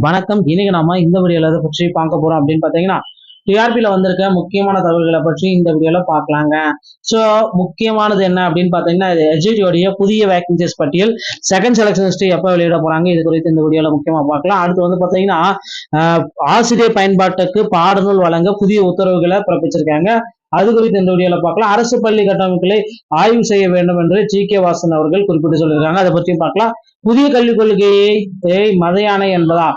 வணக்கம். இன்னைக்கு நாம இந்த வீடியோல எதை பற்றி பார்க்க போறோம் அப்படின்னு பாத்தீங்கன்னா, டிஆர்பில வந்திருக்க முக்கியமான தகவல்களை பற்றி இந்த வீடியோல பார்க்கலாங்க. சோ முக்கியமானது என்ன அப்படின்னு பாத்தீங்கன்னா, எஸ்ஜிடியோடைய புதிய வேகன்சிஸ் பட்டியல் செகண்ட் செலக்ஷன் லிஸ்ட் எப்ப வெளியிட போறாங்க, இது குறித்து இந்த வீடியோல முக்கியமா பார்க்கலாம். அடுத்து வந்து பாத்தீங்கன்னா, ஆசிரியர் பயன்பாட்டுக்கு பாடநூல் வழங்க புதிய உத்தரவுகளை பிறப்பிச்சிருக்காங்க. அது குறித்து இந்த வீடியோல பார்க்கலாம். அரசு பள்ளி கட்டமைப்புகளை ஆய்வு செய்ய வேண்டும் என்று ஜி.கே. வாசன் அவர்கள் குறிப்பிட்டு சொல்லியிருக்காங்க. அதை பற்றியும் பார்க்கலாம். புதிய கல்விக் கொள்கையை மத யானை என்பதா,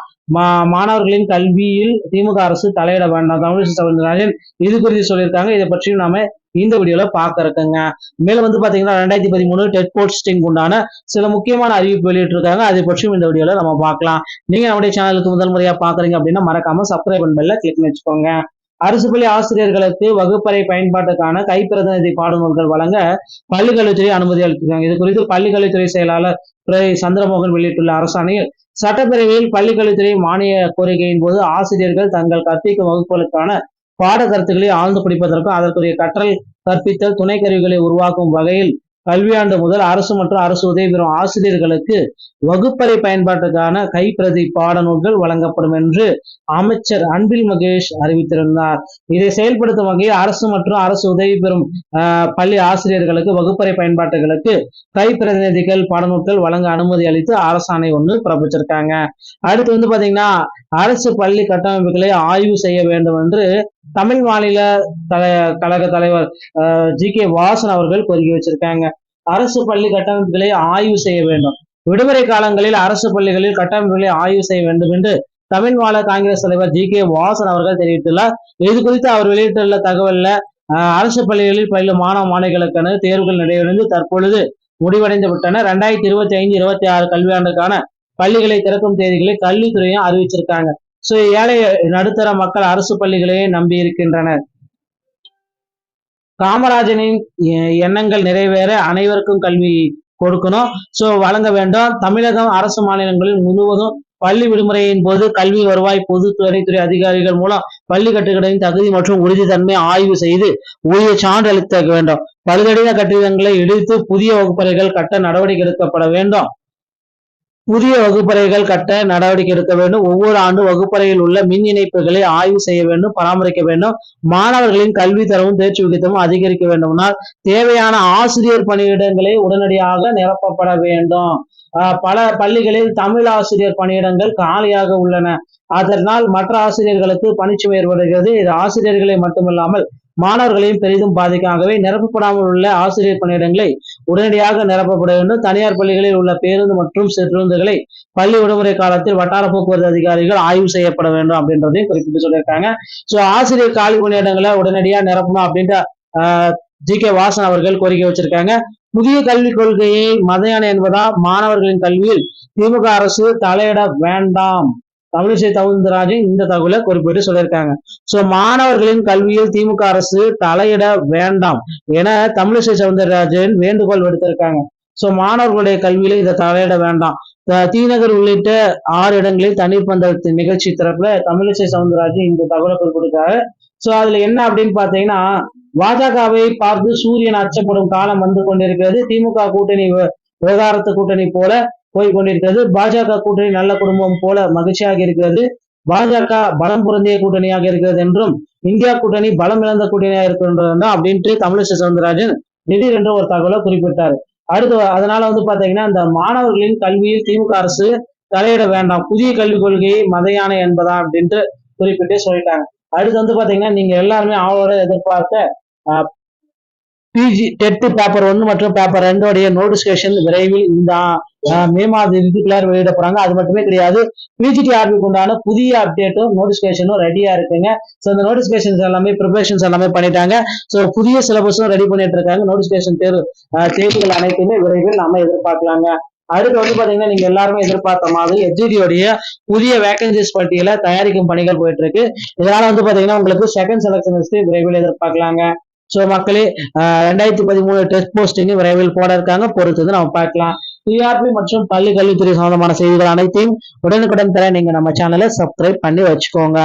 மாணவர்களின் கல்வியில் திமுக அரசு தலையிட வேண்டாம், தமிழிசை சவுந்தரராஜன் இது குறித்து சொல்லியிருக்காங்க. இதை பற்றியும் நாம இந்த வீடியோல பார்க்க இருக்குங்க. மேலும் வந்து பாத்தீங்கன்னா 2013 டெட் போஸ்டிங் உண்டான சில முக்கியமான அறிவிப்பு வெளியிட்டு இருக்காங்க. அதை பற்றியும் இந்த வீடியோல நம்ம பார்க்கலாம். நீங்க நம்முடைய சேனலுக்கு முதல் முறையா பாக்குறீங்க அப்படின்னா மறக்காம சப்ஸ்கிரைப் பெல்ல கிளிக் பண்ணி வச்சுக்கோங்க. அரசு பள்ளி ஆசிரியர்களுக்கு வகுப்பறை பயன்பாட்டுக்கான கைப்பிரதிநிதி பாடநூல்கள் வழங்க பள்ளிக்கல்வித்துறை அனுமதி அளித்திருக்காங்க. இது குறித்து பள்ளிக்கல்வித்துறை செயலாளர் சந்திரமோகன் வெளியிட்டுள்ள அரசாணையில், சட்டப்பேரவையில் பள்ளிக்கல்வித்துறை மானிய கோரிக்கையின் போது ஆசிரியர்கள் தங்கள் கற்பிக்கும் வகுப்புகளுக்கான பாட கருத்துக்களை ஆழ்ந்து படிப்பதற்கும் அதற்குரிய கற்றல் கற்பித்தல் துணை கருவிகளை உருவாக்கும் வகையில் கல்வியாண்டு முதல் அரசு மற்றும் அரசு உதவி பெறும் ஆசிரியர்களுக்கு வகுப்பறை பயன்பாட்டுக்கான கைப்பிரதி பாடநூல்கள் வழங்கப்படும் என்று அமைச்சர் அன்பில் மகேஷ் அறிவித்திருந்தார். இதை செயல்படுத்தும் வகையில் அரசு மற்றும் அரசு உதவி பெறும் பள்ளி ஆசிரியர்களுக்கு வகுப்பறை பயன்பாட்டுகளுக்கு கைப்பிரதிநிதிகள் பாடநூல்கள் வழங்க அனுமதி அளித்து அரசாணை ஒன்று பிறப்பிச்சிருக்காங்க. அடுத்து வந்து பாத்தீங்கன்னா, அரசு பள்ளி கட்டமைப்புகளை ஆய்வு செய்ய வேண்டும் என்று தமிழ் மாநில கழக தலைவர் ஜி.கே. வாசன் அவர்கள் கோரிக்கை வச்சிருக்காங்க. அரசு பள்ளி கட்டமைப்புகளை ஆய்வு செய்ய வேண்டும். விடுமுறை காலங்களில் அரசு பள்ளிகளில் கட்டமைப்புகளை ஆய்வு செய்ய வேண்டும் என்று தமிழ் மாநில காங்கிரஸ் தலைவர் ஜி.கே. வாசன் அவர்கள் தெரிவித்துள்ளார். இது குறித்து அவர் வெளியிட்டுள்ள தகவல்ல, அரசு பள்ளிகளில் பயிலும் மாணவ மாணவிகளுக்கான தேர்வுகள் நடைபெறுந்து தற்பொழுது முடிவடைந்து விட்டன. 2025-26 கல்வியாண்டுக்கான பள்ளிகளை திறக்கும் தேதிகளை கல்வித்துறையும் அறிவிச்சிருக்காங்க. சோ ஏழை நடுத்தர மக்கள் அரசு பள்ளிகளையே நம்பி இருக்கின்றனர். காமராஜனின் எண்ணங்கள் நிறைவேற அனைவருக்கும் கல்வி கொடுக்கணும், சோ வழங்க வேண்டும். தமிழகம் அரசு மாநிலங்களில் முழுவதும் பள்ளி விடுமுறையின் போது கல்வி வருவாய் பொதுத்துறை அதிகாரிகள் மூலம் பள்ளி கட்டுகளின் தகுதி மற்றும் உறுதித்தன்மை ஆய்வு செய்து உரிய சான்று அளிக்க வேண்டும். பழுதடைந்த கட்டிடங்களை இடித்து புதிய வகுப்பறைகள் கட்ட நடவடிக்கை எடுக்கப்பட வேண்டும். புதிய வகுப்பறைகள் கட்ட நடவடிக்கை எடுக்க வேண்டும். ஒவ்வொரு ஆண்டு வகுப்பறையில் உள்ள மின் இணைப்புகளை ஆய்வு செய்ய வேண்டும், பராமரிக்க வேண்டும். மாணவர்களின் கல்வி தரவும் தேர்ச்சி விகிதமும் அதிகரிக்க வேண்டும்னால் தேவையான ஆசிரியர் பணியிடங்களை உடனடியாக நிரப்பப்பட வேண்டும். பல பள்ளிகளில் தமிழ் ஆசிரியர் பணியிடங்கள் காலியாக உள்ளன. அதனால் மற்ற ஆசிரியர்களுக்கு பணிச்சுமை ஏற்படுகிறது. இது ஆசிரியர்களை மட்டுமில்லாமல் மாணவர்களையும் பெரிதும் பாதிக்காகவே நிரப்பப்படாமல் உள்ள ஆசிரியர் பணியிடங்களை உடனடியாக நிரப்பப்பட வேண்டும். தனியார் பள்ளிகளில் உள்ள பேருந்து மற்றும் சிற்றுந்துகளை பள்ளி விடுமுறை காலத்தில் வட்டார போக்குவரத்து அதிகாரிகள் ஆய்வு செய்யப்பட வேண்டும் அப்படின்றதையும் குறிப்பிட்டு சொல்லியிருக்காங்க. சோ ஆசிரியர் காலி பணியிடங்களை உடனடியா நிரப்பணும் அப்படின்ற ஜி.கே. வாசன் அவர்கள் கோரிக்கை வச்சிருக்காங்க. புதிய கல்விக் கொள்கையை மதயானை என்பதா, மாணவர்களின் கல்வியில் திமுக அரசு தலையிட வேண்டாம், தமிழிசை சவுந்தரராஜன் இந்த தகவலை குறிப்பிட்டு சொல்லியிருக்காங்க. சோ மாணவர்களின் கல்வியில் திமுக அரசு தலையிட வேண்டாம் என தமிழிசை சவுந்தரராஜன் வேண்டுகோள் விடுத்திருக்காங்க. சோ மாணவர்களுடைய கல்வியில இதை தலையிட வேண்டாம். தீநகர் உள்ளிட்ட 6 இடங்களில் தண்ணீர் பந்தல் நிகழ்ச்சி தரப்புல தமிழிசை சவுந்தரராஜன் இந்த தகவலை குறிப்பிட்டிருக்காரு. சோ அதுல என்ன அப்படின்னு பாத்தீங்கன்னா, பாஜகவை பார்த்து சூரியன் அச்சப்படும் காலம் வந்து கொண்டிருக்கிறது. திமுக கூட்டணி விவகாரத்து கூட்டணி போல போய் கொண்டிருக்கிறது. பாஜக கூட்டணி நல்ல குடும்பம் போல மகிழ்ச்சியாக இருக்கிறது. பாஜக பலம் பொருந்திய கூட்டணியாக இருக்கிறது என்றும், இந்தியா கூட்டணி பலம் இழந்த கூட்டணியாக இருக்கின்றது அப்படின்ட்டு தமிழிசை சவுந்தரராஜன் திடீரென்று ஒரு தகவலை குறிப்பிட்டாரு. அடுத்து அதனால வந்து பாத்தீங்கன்னா, இந்த மாணவர்களின் கல்வியில் திமுக அரசு தலையிட வேண்டாம், புதிய கல்விக் கொள்கையை மத யானை என்பதா அப்படின்ட்டு குறிப்பிட்டு சொல்லிட்டாங்க. அடுத்து வந்து பாத்தீங்கன்னா, நீங்க எல்லாருமே அவளோட எதிர்பார்த்த பிஜி டெட் பேப்பர் 1 மற்றும் பேப்பர் 2 நோட்டிபிகேஷன் விரைவில் இந்த மே மாத இறுதிக்குள்ளார வெளியிட போறாங்க. அது மட்டுமே கிடையாது, பிஜிடிஆர்பிக்கு உண்டான புதிய அப்டேட்டும் நோட்டிபிகேஷனும் ரெடியா இருக்குங்க. ஸோ இந்த நோட்டிபிகேஷன்ஸ் எல்லாமே ப்ரிப்பரேஷன்ஸ் எல்லாமே பண்ணிட்டாங்க. ஸோ புதிய சிலபஸும் ரெடி பண்ணிட்டு இருக்காங்க. நோட்டிபிகேஷன் தேர்வுகள் அனைத்துமே விரைவில் நாம எதிர்பார்க்கலாங்க. அடுத்து வந்து பாத்தீங்கன்னா, நீங்க எல்லாருமே எதிர்பார்த்த மாதிரி எஸ்ஜிடியோடைய புதிய வேகன்சிஸ் பட்டியலை தயாரிக்கும் பணிகள் போயிட்டு இருக்கு. இதனால வந்து பாத்தீங்கன்னா, உங்களுக்கு செகண்ட் செலக்ஷன் லிஸ்ட் விரைவில் எதிர்பார்க்கலாங்க. சோ மக்களே, 2013 டெஸ்ட் போஸ்டிங் விரைவில் போட இருக்காங்க, பொறுத்தது நம்ம பார்க்கலாம். டிஆர்பி மற்றும் பள்ளி கல்வித்துறை சம்பந்தமான செய்திகள் அனைத்தையும் உடனுக்குடன் தர நீங்க நம்ம சேனலை சப்ஸ்கிரைப் பண்ணி வச்சுக்கோங்க.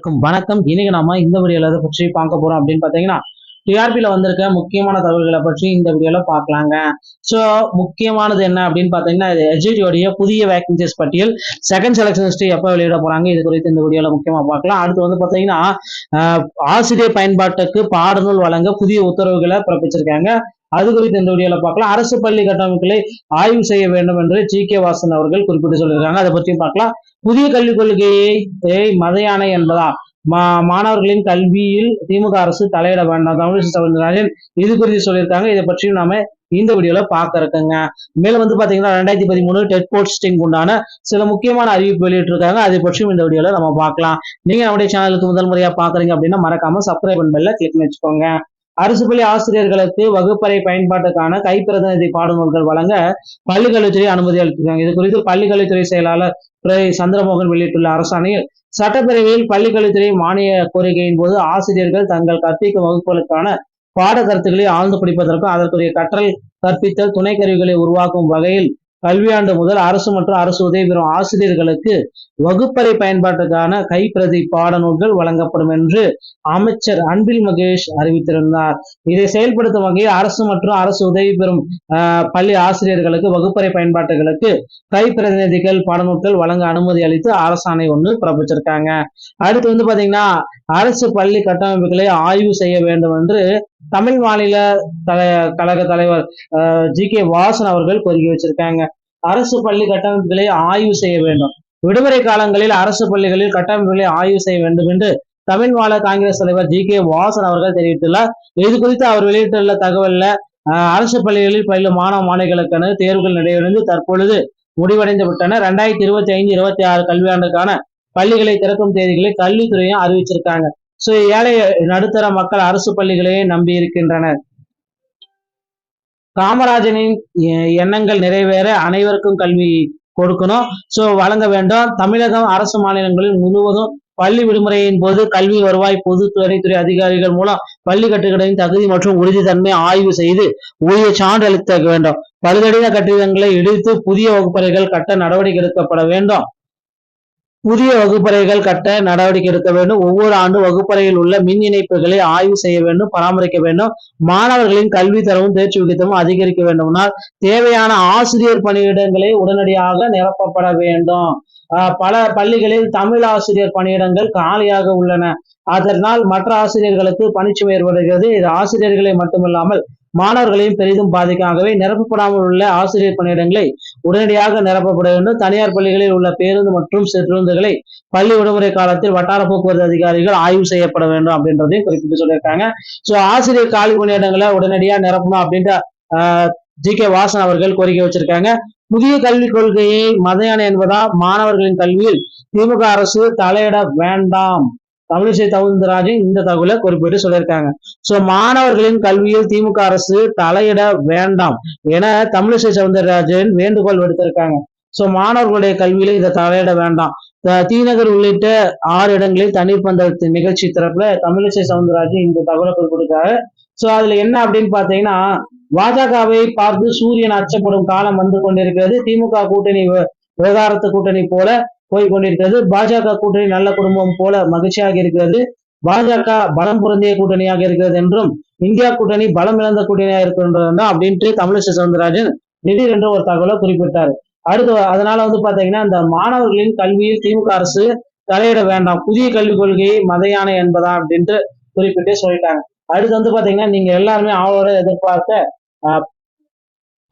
அனைவருக்கும் வணக்கம். இன்னைக்கு நாம இந்த வீடியோல எதை பற்றி பார்க்க போறோம் அப்படின்னு பாத்தீங்கன்னா, டிஆர்பில வந்திருக்க முக்கியமான தகவல்களை பற்றி இந்த வீடியோல பார்க்கலாங்க. சோ முக்கியமானது என்ன அப்படின்னு பாத்தீங்கன்னா, எஸ்ஜிடியோடைய புதிய வேகன்சிஸ் பட்டியல் செகண்ட் செலக்ஷன் லிஸ்ட் எப்ப வெளியிட போறாங்க, இது குறித்து இந்த வீடியோல முக்கியமா பார்க்கலாம். அடுத்து வந்து பாத்தீங்கன்னா, ஆசிரியர் பயன்பாட்டுக்கு பாடநூல் வழங்க புதிய உத்தரவுகளை பிறப்பிச்சிருக்காங்க. அது குறித்து இந்த வீடியோல பார்க்கலாம். அரசு பள்ளி கட்டமைப்புகளை ஆய்வு செய்ய வேண்டும் என்று ஜி.கே. வாசன் அவர்கள் குறிப்பிட்டு சொல்லியிருக்காங்க. அதை பற்றி பார்க்கலாம். புதிய கல்விக் கொள்கையை மத யானை என்பதா, மாணவர்களின் கல்வியில் திமுக அரசு தலையிட வேண்டாம், தமிழிசை சவுந்தரராஜன் இது குறித்து சொல்லியிருக்காங்க. இதை பற்றியும் நாம இந்த வீடியோல பார்க்க இருக்குங்க. மேலும் வந்து பாத்தீங்கன்னா 2013 டெட் போஸ்டிங் உண்டான சில முக்கியமான அறிவிப்பு வெளியிட்டிருக்காங்க. அதை பற்றியும் இந்த வீடியோல நம்ம பார்க்கலாம். நீங்க நம்முடைய சேனலுக்கு முதல் முறையா பாக்குறீங்க அப்படின்னா மறக்காம சப்ஸ்கிரைப் பெல்ல கிளிக் பண்ணி வச்சுக்கோங்க. அரசு பள்ளி ஆசிரியர்களுக்கு வகுப்பறை பயன்பாட்டுக்கான கைப்பிரதிநிதி பாடநூல்கள் வழங்க பள்ளிக்கல்வித்துறை அனுமதி அளித்திருக்காங்க. இது குறித்து பள்ளிக்கல்வித்துறை செயலாளர் சந்திரமோகன் வெளியிட்டுள்ள அரசாணையில், சட்டப்பேரவையில் பள்ளிக்கல்வித்துறை மானிய கோரிக்கையின் போது ஆசிரியர்கள் தங்கள் கற்பிக்கும் வகுப்புகளுக்கான பாட கருத்துக்களை ஆழ்ந்து படிப்பதற்கும் அதற்குரிய கற்றல் கற்பித்தல் துணை கருவிகளை உருவாக்கும் வகையில் கல்வியாண்டு முதல் அரசு மற்றும் அரசு உதவி பெறும் ஆசிரியர்களுக்கு வகுப்பறை பயன்பாட்டுக்கான கைப்பிரதி பாடநூல்கள் வழங்கப்படும் என்று அமைச்சர் அன்பில் மகேஷ் அறிவித்திருந்தார். இதை செயல்படுத்தும் வகையில் அரசு மற்றும் அரசு உதவி பெறும் பள்ளி ஆசிரியர்களுக்கு வகுப்பறை பயன்பாட்டுகளுக்கு கைப்பிரதிநிதிகள் பாடநூல்கள் வழங்க அனுமதி அளித்து அரசாணை ஒன்று பிறப்பிச்சிருக்காங்க. அடுத்து வந்து பாத்தீங்கன்னா, அரசு பள்ளி கட்டமைப்புகளை ஆய்வு செய்ய வேண்டும் என்று தமிழ் மாநில கழக தலைவர் ஜி.கே. வாசன் அவர்கள் கோரிக்கை வச்சிருக்காங்க. அரசு பள்ளி கட்டமைப்புகளை ஆய்வு செய்ய வேண்டும், விடுமுறை காலங்களில் அரசு பள்ளிகளில் கட்டமைப்புகளை ஆய்வு செய்ய வேண்டும் என்று தமிழ் மாநில காங்கிரஸ் தலைவர் ஜி.கே. வாசன் அவர்கள் தெரிவித்துள்ளார். இது குறித்து அவர் வெளியிட்டுள்ள தகவல்ல, அரசு பள்ளிகளில் பயிலும் மாணவ மாணவிகளுக்கான தேர்வுகள் நிறைவடைந்து தற்பொழுது முடிவடைந்து விட்டன. 2025-26 கல்வியாண்டுக்கான பள்ளிகளை திறக்கும் தேதிகளை கல்வித்துறையும் அறிவிச்சிருக்காங்க. சோ ஏழை நடுத்தர மக்கள் அரசு பள்ளிகளையே நம்பி இருக்கின்றனர். காமராஜனின் எண்ணங்கள் நிறைவேற அனைவருக்கும் கல்வி கொடுக்கணும், சோ வழங்க வேண்டும். தமிழகம் அரசு மாநிலங்களில் முழுவதும் பள்ளி விடுமுறையின் போது கல்வி வருவாய் பொதுத்துறை அதிகாரிகள் மூலம் பள்ளி கட்டுகளின் தகுதி மற்றும் உறுதித்தன்மை ஆய்வு செய்து உரிய சான்று அளிக்க வேண்டும். பழுதடைந்த கட்டிடங்களை இடித்து புதிய வகுப்பறைகள் கட்ட நடவடிக்கை எடுக்கப்பட வேண்டும். புதிய வகுப்பறைகள் கட்ட நடவடிக்கை எடுக்க வேண்டும். ஒவ்வொரு ஆண்டும் வகுப்பறையில் உள்ள மின் இணைப்புகளை ஆய்வு செய்ய வேண்டும், பராமரிக்க வேண்டும். மாணவர்களின் கல்வி தரமும் தேர்ச்சி விகிதமும் அதிகரிக்க வேண்டும்னால் தேவையான ஆசிரியர் பணியிடங்களை உடனடியாக நிரப்பப்பட வேண்டும். பல பள்ளிகளில் தமிழ் ஆசிரியர் பணியிடங்கள் காலியாக உள்ளன. அதனால் மற்ற ஆசிரியர்களுக்கு பணிச்சுமை ஏற்படுகிறது. இது ஆசிரியர்களை மட்டுமில்லாமல் மாணவர்களையும் பெரிதும் பாதிக்கும். ஆகவே நிரப்பப்படாமல் உள்ள ஆசிரியர் பணியிடங்களை உடனடியாக நிரப்பப்பட வேண்டும். தனியார் பள்ளிகளில் உள்ள பேருந்து மற்றும் சிற்றுந்துகளை பள்ளி விடுமுறை காலத்தில் வட்டார போக்குவரத்து அதிகாரிகள் ஆய்வு செய்யப்பட வேண்டும் அப்படின்றதையும் குறிப்பிட்டு சொல்லியிருக்காங்க. சோ ஆசிரியர் காலி பணியிடங்களை உடனடியாக நிரப்பணும் அப்படின்ற ஜி.கே. வாசன் அவர்கள் கோரிக்கை வச்சிருக்காங்க. புதிய கல்விக் கொள்கையை மத யானை என்பதா, மாணவர்களின் கல்வியில் திமுக அரசு தலையிட வேண்டாம், தமிழிசை சவுந்தரராஜன் இந்த தகவலை குறிப்பிட்டு சொல்லியிருக்காங்க. சோ மாணவர்களின் கல்வியில் திமுக அரசு தலையிட வேண்டாம் என தமிழிசை சவுந்தரராஜன் வேண்டுகோள் விடுத்திருக்காங்க. சோ மாணவர்களுடைய கல்வியில இதை தலையிட வேண்டாம். தீநகர் உள்ளிட்ட 6 இடங்களில் தண்ணீர் பந்தல் நிகழ்ச்சி தரப்புல தமிழிசை சவுந்தரராஜன் இந்த தகவலை குறிப்பிட்டிருக்காரு. சோ அதுல என்ன அப்படின்னு பாத்தீங்கன்னா, பாஜகவை பார்த்து சூரியன் அச்சப்படும் காலம் வந்து கொண்டிருக்கிறது. திமுக கூட்டணி விவகாரத்து கூட்டணி போல போய் கொண்டிருக்கிறது. பாஜக கூட்டணி நல்ல குடும்பம் போல மகிழ்ச்சியாக இருக்கிறது. பாஜக பலம் பொருந்திய கூட்டணியாக இருக்கிறது என்றும், இந்தியா கூட்டணி பலம் இழந்த கூட்டணியாக இருக்கின்றது அப்படின்ட்டு தமிழிசை சவுந்தரராஜன் திடீரென்று ஒரு தகவலை குறிப்பிட்டாரு. அடுத்து அதனால வந்து பாத்தீங்கன்னா, இந்த மாணவர்களின் கல்வியில் திமுக அரசு தலையிட வேண்டாம், புதிய கல்விக் கொள்கையை மத யானை என்பதா அப்படின்ட்டு குறிப்பிட்டு சொல்லிட்டாங்க. அடுத்து வந்து பாத்தீங்கன்னா, நீங்க எல்லாருமே அவளோட எதிர்பார்த்த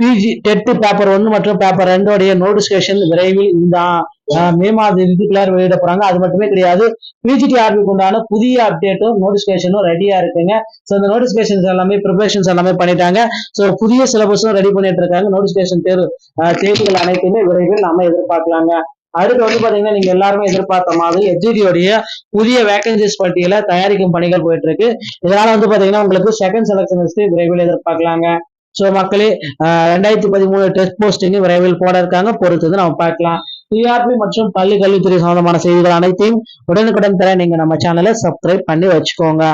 பிஜி டெட் பேப்பர் 1 மற்றும் பேப்பர் 2 நோட்டிபிகேஷன் விரைவில் இந்த மே மாத இறுதிக்குள்ளார வெளியிட போறாங்க. அது மட்டுமே கிடையாது, பிஜிடிஆர்பிக்கு உண்டான புதிய அப்டேட்டும் நோட்டிபிகேஷனும் ரெடியா இருக்குங்க. ஸோ இந்த நோட்டிபிகேஷன்ஸ் எல்லாமே ப்ரிப்பரேஷன்ஸ் எல்லாமே பண்ணிட்டாங்க. ஸோ புதிய சிலபஸும் ரெடி பண்ணிட்டு இருக்காங்க. நோட்டிபிகேஷன் தேர்வுகள் அனைத்துமே விரைவில் நாம எதிர்பார்க்கலாங்க. அடுத்து வந்து பாத்தீங்கன்னா, நீங்க எல்லாருமே எதிர்பார்த்த மாதிரி எஸ்ஜிடியோடைய புதிய வேகன்சிஸ் பட்டியலை தயாரிக்கும் பணிகள் போயிட்டு இருக்கு. இதனால வந்து பாத்தீங்கன்னா உங்களுக்கு செகண்ட் செலக்ஷன் லிஸ்ட் விரைவில் எதிர்பார்க்கலாங்க. சோ மக்களே, 2013 டெஸ்ட் போஸ்டிங் விரைவில் போட இருக்காங்க, பொறுத்தது நம்ம பார்க்கலாம். டிஆர்பி மற்றும் பள்ளி கல்வித்துறை சம்பந்தமான செய்திகள் அனைத்தையும் உடனுக்குடன் தர நீங்க நம்ம சேனலை சப்ஸ்கிரைப் பண்ணி வச்சுக்கோங்க.